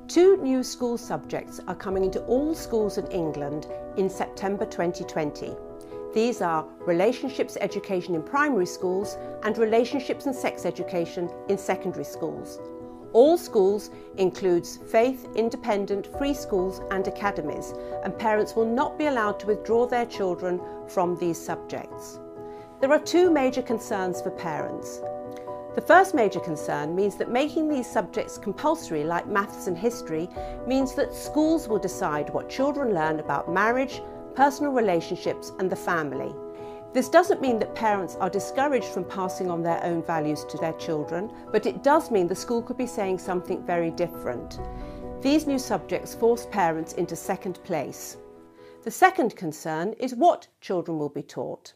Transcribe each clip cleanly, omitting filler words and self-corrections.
Two new school subjects are coming into all schools in England in September 2020. These are relationships education in primary schools and relationships and sex education in secondary schools. All schools includes faith, independent, free schools and academies, and parents will not be allowed to withdraw their children from these subjects. There are two major concerns for parents. The first major concern means that making these subjects compulsory, like maths and history, means that schools will decide what children learn about marriage, personal relationships and the family. This doesn't mean that parents are discouraged from passing on their own values to their children, but it does mean the school could be saying something very different. These new subjects force parents into second place. The second concern is what children will be taught.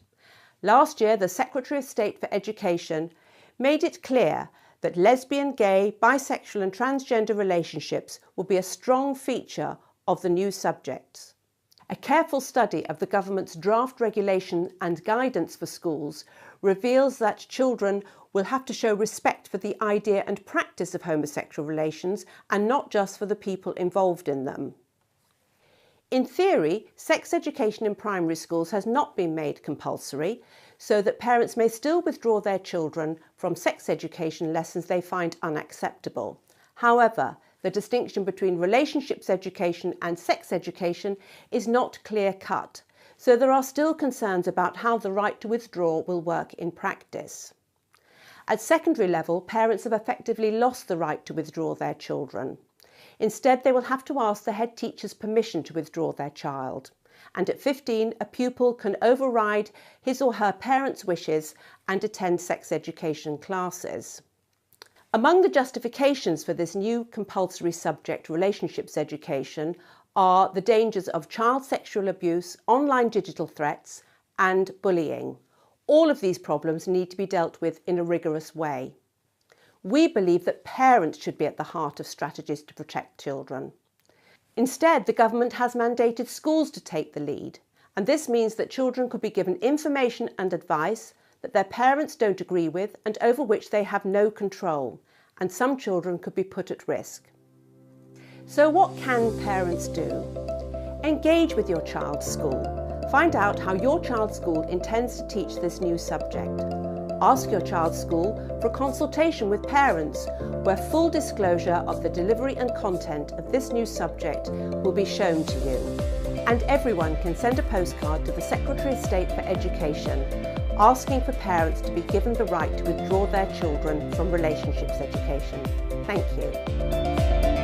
Last year, the Secretary of State for Education made it clear that lesbian, gay, bisexual and transgender relationships will be a strong feature of the new subjects. A careful study of the government's draft regulation and guidance for schools reveals that children will have to show respect for the idea and practice of homosexual relations and not just for the people involved in them. In theory, sex education in primary schools has not been made compulsory, so that parents may still withdraw their children from sex education lessons they find unacceptable. However, the distinction between relationships education and sex education is not clear-cut, so there are still concerns about how the right to withdraw will work in practice. At secondary level, parents have effectively lost the right to withdraw their children. Instead, they will have to ask the head teacher's permission to withdraw their child. And at 15, a pupil can override his or her parents' wishes and attend sex education classes. Among the justifications for this new compulsory subject, relationships education, are the dangers of child sexual abuse, online digital threats and bullying. All of these problems need to be dealt with in a rigorous way. We believe that parents should be at the heart of strategies to protect children. Instead, the government has mandated schools to take the lead, and this means that children could be given information and advice that their parents don't agree with and over which they have no control, and some children could be put at risk. So what can parents do? Engage with your child's school. Find out how your child's school intends to teach this new subject. Ask your child's school for a consultation with parents where full disclosure of the delivery and content of this new subject will be shown to you. And everyone can send a postcard to the Secretary of State for Education asking for parents to be given the right to withdraw their children from relationships education. Thank you.